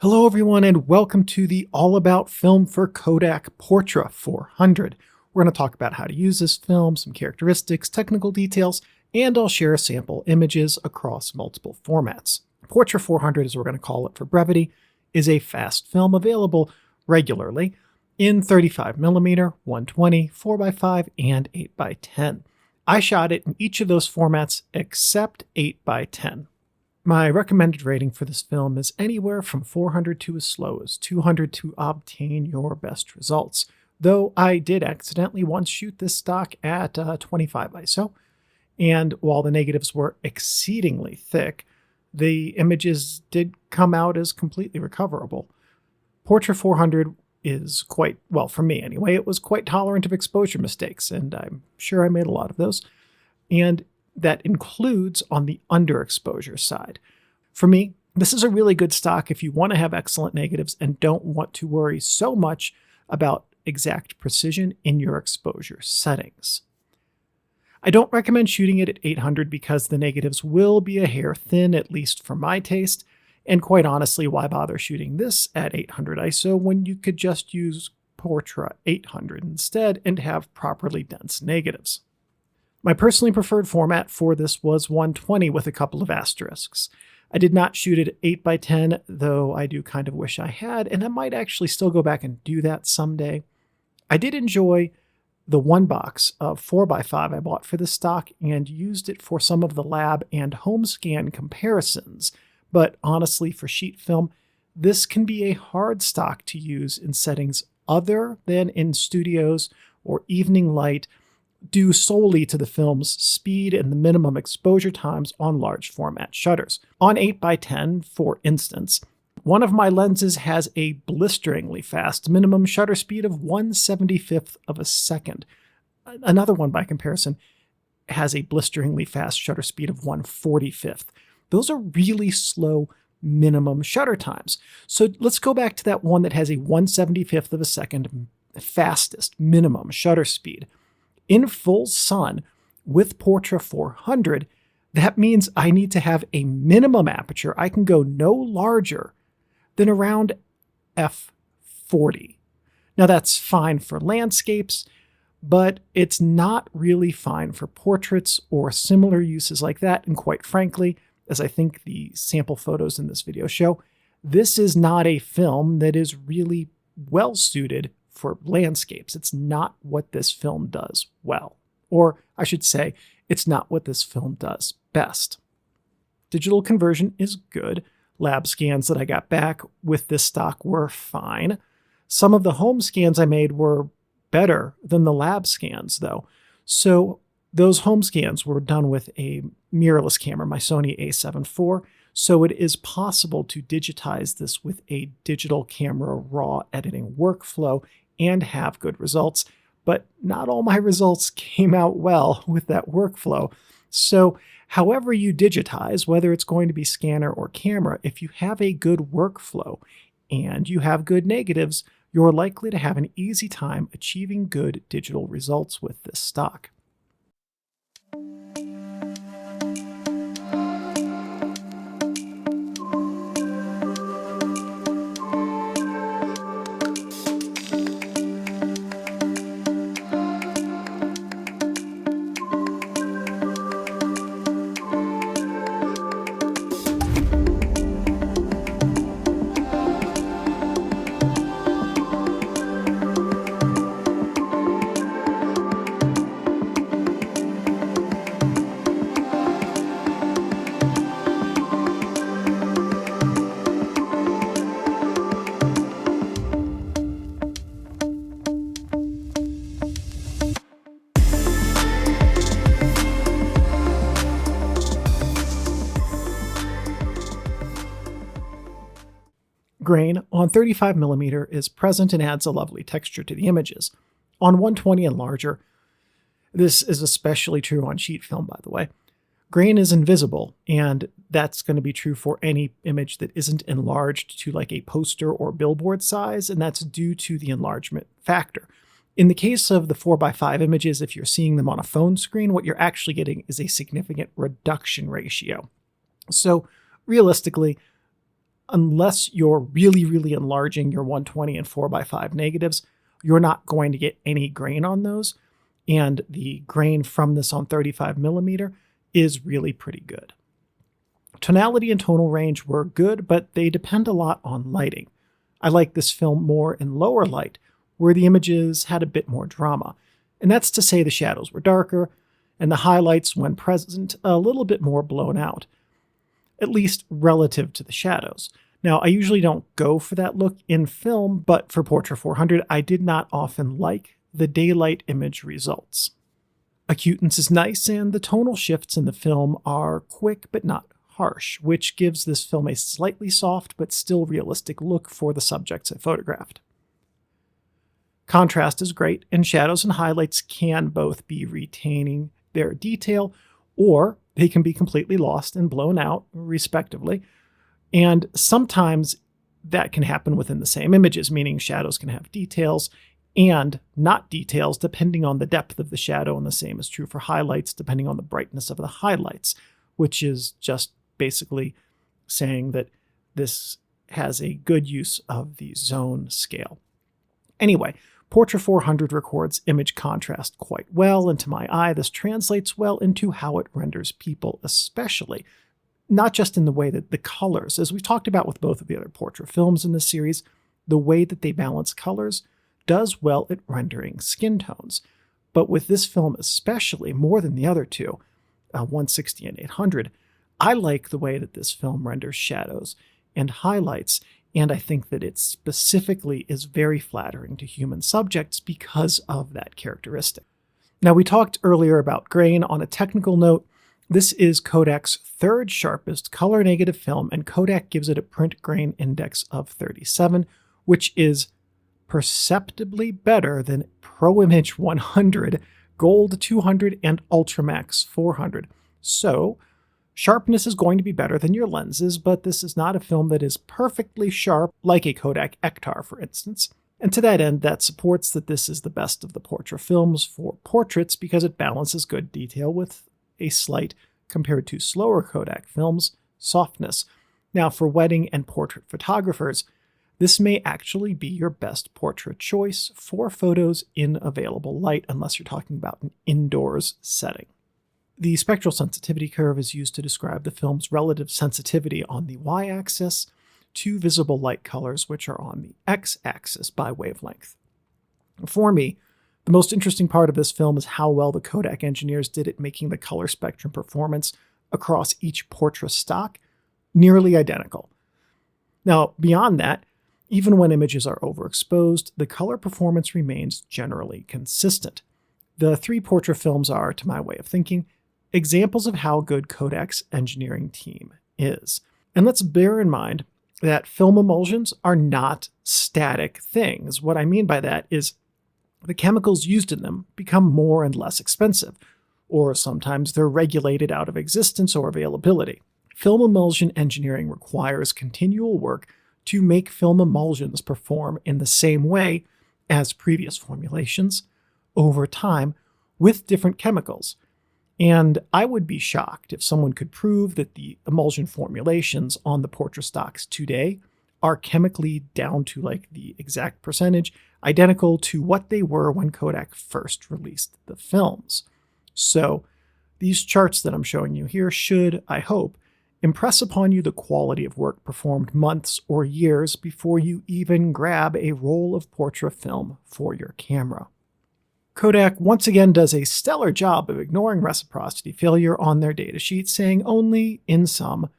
Hello everyone and welcome to the All About Film for Kodak Portra 400. We're going to talk about how to use this film, some characteristics, technical details, and I'll share sample images across multiple formats. Portra 400, as we're going to call it for brevity, is a fast film available regularly in 35mm, 120, 4x5, and 8x10. I shot it in each of those formats except 8x10. My recommended rating for this film is anywhere from 400 to as slow as 200 to obtain your best results, though I did accidentally once shoot this stock at 25 ISO, and while the negatives were exceedingly thick, the images did come out as completely recoverable. Portra 400 is quite, well for me anyway, it was quite tolerant of exposure mistakes, and I'm sure I made a lot of those, and that includes on the underexposure side. For me, this is a really good stock if you want to have excellent negatives and don't want to worry so much about exact precision in your exposure settings. I don't recommend shooting it at 800 because the negatives will be a hair thin, at least for my taste, and quite honestly, why bother shooting this at 800 ISO when you could just use Portra 800 instead and have properly dense negatives. My personally preferred format for this was 120 with a couple of asterisks. I did not shoot it at 8x10, though I do kind of wish I had, and I might actually still go back and do that someday. I did enjoy the one box of 4x5 I bought for this stock and used it for some of the lab and home scan comparisons, but honestly for sheet film, this can be a hard stock to use in settings other than in studios or evening light, due solely to the film's speed and the minimum exposure times on large format shutters. On 8x10, for instance, one of my lenses has a blisteringly fast minimum shutter speed of 1/75th of a second. Another one, by comparison, has a blisteringly fast shutter speed of 1/45th. Those are really slow minimum shutter times. So let's go back to that one that has a 1/75th of a second fastest minimum shutter speed. In full sun with Portra 400, that means I need to have a minimum aperture. I can go no larger than around f40. Now that's fine for landscapes, but it's not really fine for portraits or similar uses like that. And quite frankly, as I think the sample photos in this video show, this is not a film that is really well suited for landscapes. It's not what this film does well. Or I should say, it's not what this film does best. Digital conversion is good. Lab scans that I got back with this stock were fine. Some of the home scans I made were better than the lab scans though. So those home scans were done with a mirrorless camera, my Sony a7 IV, so it is possible to digitize this with a digital camera raw editing workflow and have good results, but not all my results came out well with that workflow. So however you digitize, whether it's going to be scanner or camera, if you have a good workflow and you have good negatives, you're likely to have an easy time achieving good digital results with this stock. Grain on 35mm is present and adds a lovely texture to the images. On 120 and larger, this is especially true on sheet film, by the way, grain is invisible, and that's going to be true for any image that isn't enlarged to like a poster or billboard size, and that's due to the enlargement factor. In the case of the 4x5 images, if you're seeing them on a phone screen, what you're actually getting is a significant reduction ratio. So realistically, unless you're really, really enlarging your 120 and 4x5 negatives, you're not going to get any grain on those. And the grain from this on 35mm is really pretty good. Tonality and tonal range were good, but they depend a lot on lighting. I like this film more in lower light, where the images had a bit more drama. And that's to say the shadows were darker, and the highlights, when present, a little bit more blown out, at least relative to the shadows. Now, I usually don't go for that look in film, but for Portra 400, I did not often like the daylight image results. Acutance is nice, and the tonal shifts in the film are quick but not harsh, which gives this film a slightly soft but still realistic look for the subjects I photographed. Contrast is great, and shadows and highlights can both be retaining their detail, or they can be completely lost and blown out, respectively. And sometimes that can happen within the same images, meaning shadows can have details and not details depending on the depth of the shadow, and the same is true for highlights depending on the brightness of the highlights, which is just basically saying that this has a good use of the zone scale. Anyway, Portra 400 records image contrast quite well, and to my eye, this translates well into how it renders people, especially. Not just in the way that the colors, as we've talked about with both of the other Portra films in this series, the way that they balance colors does well at rendering skin tones. But with this film especially, more than the other two, 160 and 800, I like the way that this film renders shadows and highlights, and I think that it specifically is very flattering to human subjects because of that characteristic. Now, we talked earlier about grain. On a technical note, this is Kodak's third sharpest color negative film, and Kodak gives it a print grain index of 37, which is perceptibly better than ProImage 100, Gold 200, and Ultramax 400. So, sharpness is going to be better than your lenses, but this is not a film that is perfectly sharp like a Kodak Ektar, for instance. And to that end, that supports that this is the best of the Portra films for portraits because it balances good detail with a slight, compared to slower Kodak films, softness. Now, for wedding and portrait photographers, this may actually be your best portrait choice for photos in available light, unless you're talking about an indoors setting. The spectral sensitivity curve is used to describe the film's relative sensitivity on the y-axis to visible light colors, which are on the x-axis by wavelength. For me, the most interesting part of this film is how well the Kodak engineers did at making the color spectrum performance across each Portra stock nearly identical. Now, beyond that, even when images are overexposed, the color performance remains generally consistent. The three Portra films are, to my way of thinking, examples of how good Kodak's engineering team is. And let's bear in mind that film emulsions are not static things. What I mean by that is the chemicals used in them become more and less expensive, or sometimes they're regulated out of existence or availability. Film emulsion engineering requires continual work to make film emulsions perform in the same way as previous formulations over time with different chemicals. And I would be shocked if someone could prove that the emulsion formulations on the Portra stocks today are chemically down to like the exact percentage, identical to what they were when Kodak first released the films. So these charts that I'm showing you here should, I hope, impress upon you the quality of work performed months or years before you even grab a roll of Portra film for your camera. Kodak once again does a stellar job of ignoring reciprocity failure on their datasheet, saying only, in sum,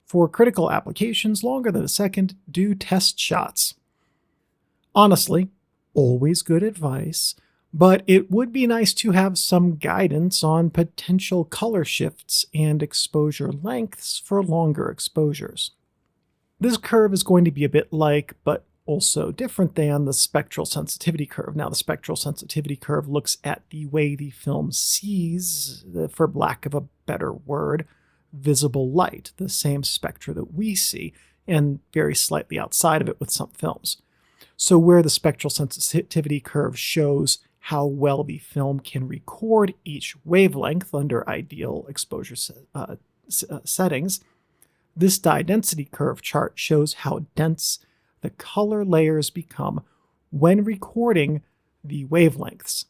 for critical applications longer than a second, do test shots. Honestly, always good advice, but it would be nice to have some guidance on potential color shifts and exposure lengths for longer exposures. This curve is going to be a bit like, but also different than, the spectral sensitivity curve. Now, the spectral sensitivity curve looks at the way the film sees, for lack of a better word, visible light, the same spectra that we see, and very slightly outside of it with some films. So where the spectral sensitivity curve shows how well the film can record each wavelength under ideal exposure settings, This dye density curve chart shows how dense the color layers become when recording the wavelengths.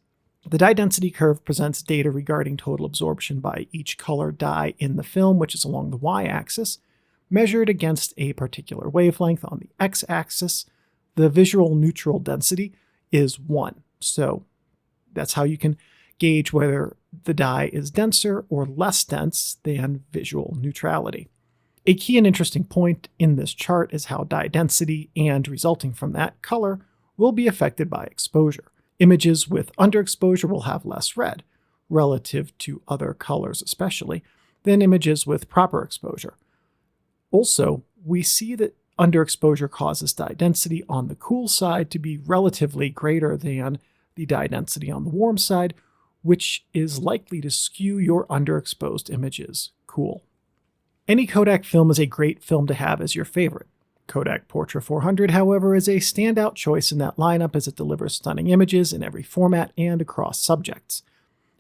The dye density curve presents data regarding total absorption by each color dye in the film, which is along the y-axis, measured against a particular wavelength on the x-axis. The visual neutral density is 1. So that's how you can gauge whether the dye is denser or less dense than visual neutrality. A key and interesting point in this chart is how dye density and, resulting from that, color will be affected by exposure. Images with underexposure will have less red, relative to other colors especially, than images with proper exposure. Also, we see that underexposure causes dye density on the cool side to be relatively greater than the dye density on the warm side, which is likely to skew your underexposed images cool. Any Kodak film is a great film to have as your favorite. Kodak Portra 400, however, is a standout choice in that lineup as it delivers stunning images in every format and across subjects.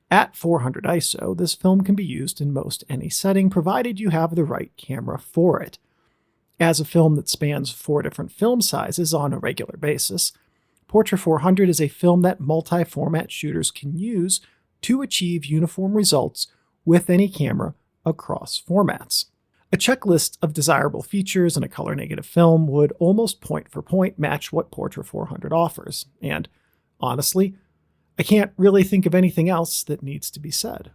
At 400 ISO, this film can be used in most any setting, provided you have the right camera for it. As a film that spans 4 different film sizes on a regular basis, Portra 400 is a film that multi-format shooters can use to achieve uniform results with any camera across formats. A checklist of desirable features in a color-negative film would almost point for point match what Portra 400 offers, and honestly, I can't really think of anything else that needs to be said.